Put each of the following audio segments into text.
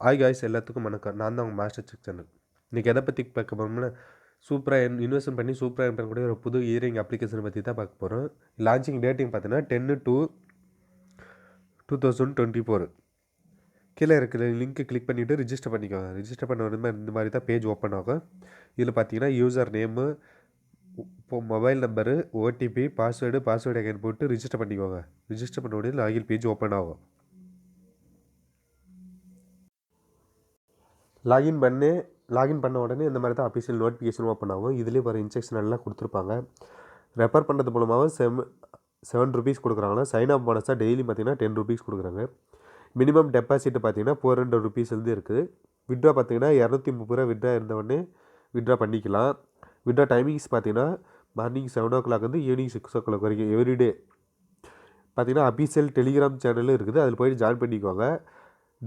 Hi guys, எல்லாத்துக்கும் வணக்கம். நான் தான் உங்கள் மாஸ்டர் செக் சேனல். இன்றைக்கி எதை பற்றி பார்க்க போகிறோம்னா, சூப்பராக இன்வெஸ்ட்மெண்ட் பண்ணி சூப்பராக பண்ணக்கூடிய ஒரு புது இயரிங் அப்ளிகேஷனை பற்றி தான் பார்க்க போகிறோம். லான்ச்சிங் டேட்டிங் பார்த்தீங்கன்னா 10/2/2024. கீழே இருக்கிற லிங்க்கு கிளிக் பண்ணிவிட்டு ரிஜிஸ்டர் பண்ணிக்கோங்க. ரிஜிஸ்டர் பண்ண உடனே இந்த மாதிரி தான் பேஜ் ஓப்பன் ஆகும். இதில் பார்த்தீங்கன்னா user name, mobile number, OTP, password again போட்டு ரிஜிஸ்டர் பண்ணிக்கோங்க. ரிஜிஸ்டர் பண்ண உடனே லாகின் பேஜ் ஓப்பன் ஆகும். லாகின் பண்ண உடனே இந்த மாதிரி தான் அஃபிஷியல் நோட்டிஃபிகேஷன் ஓப்பன் ஆகும். இதுலேயே வர இன்ஸ்ட்ரக்ஷன் எல்லாம் கொடுத்துருப்பாங்க. ரெஃபர் பண்ணுறது மூலமாக ₹7 கொடுக்குறாங்கன்னா, சைன் அப் போனஸாக டெய்லி பார்த்தீங்கன்னா ₹10 கொடுக்குறாங்க. மினிமம் டெபாசிட் பார்த்தீங்கன்னா ₹400 இருக்குது. விட்ரா பார்த்தீங்கன்னா ₹230 விட்ரா இருந்தவொடனே விட்ரா பண்ணிக்கலாம். விட்ரா டைமிங்ஸ் பார்த்தீங்கன்னா மார்னிங் 7 o'clock வந்து ஈவினிங் 6 o'clock வரைக்கும் எவ்ரிடே. பார்த்தீங்கன்னா அஃபிஷியல் டெலிகிராம் சேனலும் இருக்குது. அதில் போய்ட்டு ஜாயின் பண்ணிக்கோங்க.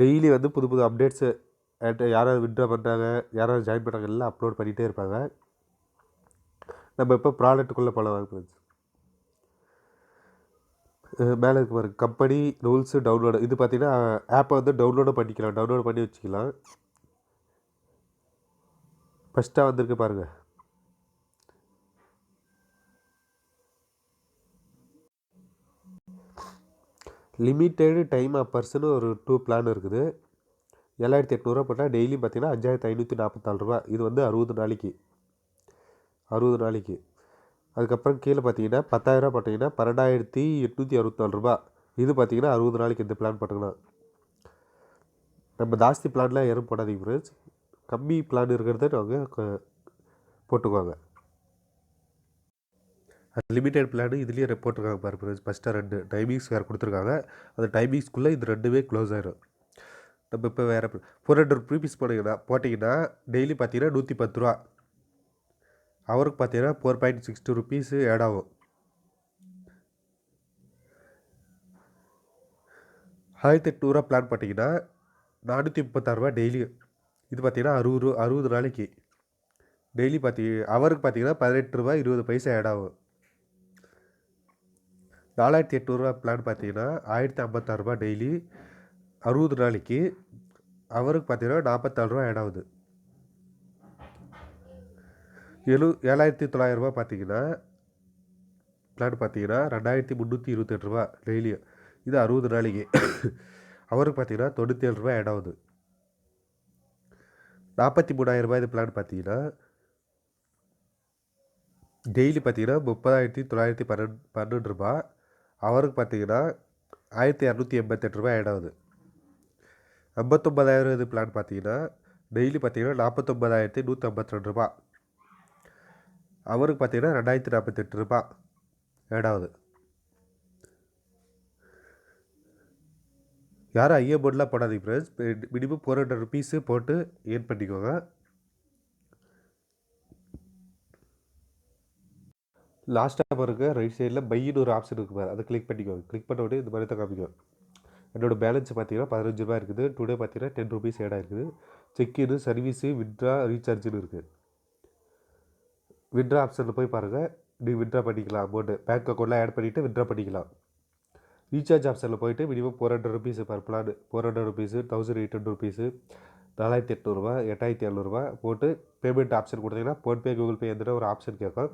டெய்லி வந்து புது புது அப்டேட்ஸு யாராவது விட்ரா பண்ணுறாங்க, யாராவது ஜாயின் பண்ணுறாங்க எல்லாம் அப்லோட் பண்ணிகிட்டே இருப்பாங்க. நம்ம இப்போ ப்ராடக்ட்டுக்குள்ளே போகலாம் ஃப்ரெண்ட்ஸ். மேலே இருக்க பாருங்க, கம்பெனி ரூல்ஸு டவுன்லோடு. இது பார்த்தீங்கன்னா ஆப்பை வந்து டவுன்லோடு பண்ணி வச்சுக்கலாம். ஃபஸ்ட்டாக வந்திருக்கு பாருங்கள். லிமிட்டெடு டைம் ஆஃபர்ஸ்னு ஒரு 2 பிளான் இருக்குது. 7,800 போட்டால் டெய்லி பார்த்தீங்கன்னா ₹5,544. இது வந்து 60 நாளைக்கு. அதுக்கப்புறம் கீழே பார்த்தீங்கன்னா 10,000 போட்டிங்கன்னா ₹12,864. இது பார்த்தீங்கன்னா 60 நாளைக்கு இந்த பிளான் போட்டிங்கன்னா. நம்ம ஜாஸ்தி பிளான்லாம் யாரும் போடாதீங்க ஃப்ரெண்ட்ஸ். கம்மி பிளான் இருக்கிறத நாங்கள் போட்டுக்குவாங்க. லிமிட்டெட் பிளான் இதுலேயே போட்டிருக்காங்க பாருங்க ஃப்ரெண்ட்ஸ். ஃபஸ்ட்டாக 2 டைமிங்ஸ் வேறு கொடுத்துருக்காங்க. அந்த டைமிங்ஸ்க்குள்ளே இது 2மே க்ளோஸ் ஆயிடும். நம்ம இப்போ வேறு ₹400 போட்டிங்கன்னா டெய்லி பார்த்தீங்கன்னா ₹110. அவருக்கு பார்த்தீங்கன்னா ₹4.62 ஆட் ஆகும். ₹1,800 பிளான் பார்த்தீங்கன்னா ₹436 டெய்லி. இது பார்த்தீங்கன்னா 60 நாளைக்கு. டெய்லி அவருக்கு பார்த்தீங்கன்னா ₹18.20 ஆட் ஆகும். ₹4,800 பிளான் பார்த்தீங்கன்னா ₹1,056 டெய்லி, 60 நாளைக்கு. அவருக்கு பார்த்தீங்கன்னா ₹44 ஆட் ஆகுது. ₹7,900 பார்த்தீங்கன்னா பிளான் பார்த்தீங்கன்னா ₹2,328 டெய்லி. இது 60 நாளைக்கு. அவருக்கு பார்த்தீங்கன்னா ₹97 ஆட் ஆகுது. ₹43,000 இது பிளான் பார்த்தீங்கன்னா டெய்லி பார்த்தீங்கன்னா ₹30,912. அவருக்கு பார்த்தீங்கன்னா ₹1,288 ஆட் ஆகுது. 59,000 இது பிளான் பார்த்தீங்கன்னா டெய்லி பார்த்தீங்கன்னா ₹49,152. அவருக்கு பார்த்தீங்கன்னா ₹2,048 ஆட் ஆகுது. யாரும் ஐஏ போர்டெலாம் போடாதீங்க ஃப்ரெண்ட்ஸ். மினிமம் ₹400 போட்டு ஏர்ன் பண்ணிக்கோங்க. லாஸ்ட்டாக பாருங்க, ரைட் சைடில் பையின்னு ஒரு ஆப்ஷன் இருக்குது பாரு, அதை கிளிக் பண்ணிக்கோங்க. கிளிக் பண்ண உடனே இந்த மாதிரி தான் காமிக்கும். என்னோடய பேலன்ஸ் பார்த்தீங்கன்னா ₹15 இருக்குது. டுடே பார்த்தீங்கன்னா ₹10 ஆட் ஆகிருக்குது. செக்இன், சர்வீஸு, விட்ரா, ரீசார்ஜுன்னு இருக்குது. விட்ரா ஆப்ஷனில் போய் பாருங்கள். நீங்கள் விட்ரா பண்ணிக்கலாம். அமௌண்ட்டு பேங்க் அக்கௌண்ட்டில் ஆட் பண்ணிவிட்டு விட்ரா பண்ணிக்கலாம். ரீசார்ஜ் ஆப்ஷனில் போய்ட்டு மினிமம் ₹400 பர் பிளான். ₹400, ₹1,800, ₹4,800, ₹8,700 போட்டு பேமெண்ட் ஆப்ஷன் கொடுத்தீங்கன்னா ஃபோன்பே, கூகுள் பே எந்த ஒரு ஆப்ஷன் கேட்கும்.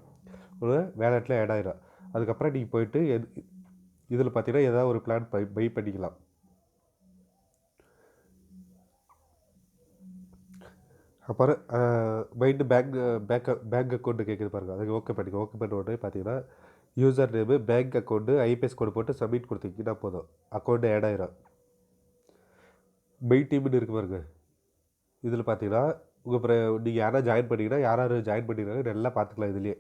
ஒரு வேலெட்டில் ஆட் ஆகிடும். அதுக்கப்புறம் நீங்கள் போய்ட்டு இதில் பார்த்தீங்கன்னா ஏதாவது ஒரு பிளான் பை பண்ணிக்கலாம். அப்புறம் மைண்டு பேங்க் அக்கௌண்ட்டு கேட்குது பாருங்கள். அதுக்கு ஓகே பண்ணிக்கோ. ஓகே பண்ண உடனே பார்த்தீங்கன்னா user name, bank account, IPS code போட்டு சப்மிட் கொடுத்தீங்கன்னா போதும். அக்கௌண்ட்டு ஆட் ஆகிடும். மை டீம்னு இருக்கு பாருங்க. இதில் பார்த்தீங்கன்னா நீங்கள் யாராவது ஜாயின் பண்ணிங்கன்னா யார் ஜாயின் பண்ணிக்கிறாங்க நல்லா பார்த்துக்கலாம். இதுலேயே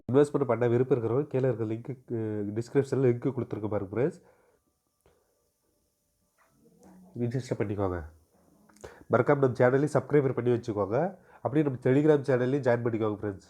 இன்வெஸ்ட்மெண்ட் பண்ண விருப்பம் இருக்கிறவங்க கீழே இருக்கிற லிங்க்கு டிஸ்கிரிப்ஷனில் லிங்க்கு கொடுத்துருக்க பாருங்க ஃப்ரெண்ட்ஸ். ரிஜிஸ்டர் பண்ணிக்கோங்க. மறக்காம நம்ம சேனலையும் சப்ஸ்கிரைபர் பண்ணி வச்சுக்கோங்க. அப்படியே நம்ம டெலிகிராம் சேனல்லையும் ஜாயின் பண்ணிக்கோங்க ஃப்ரெண்ட்ஸ்.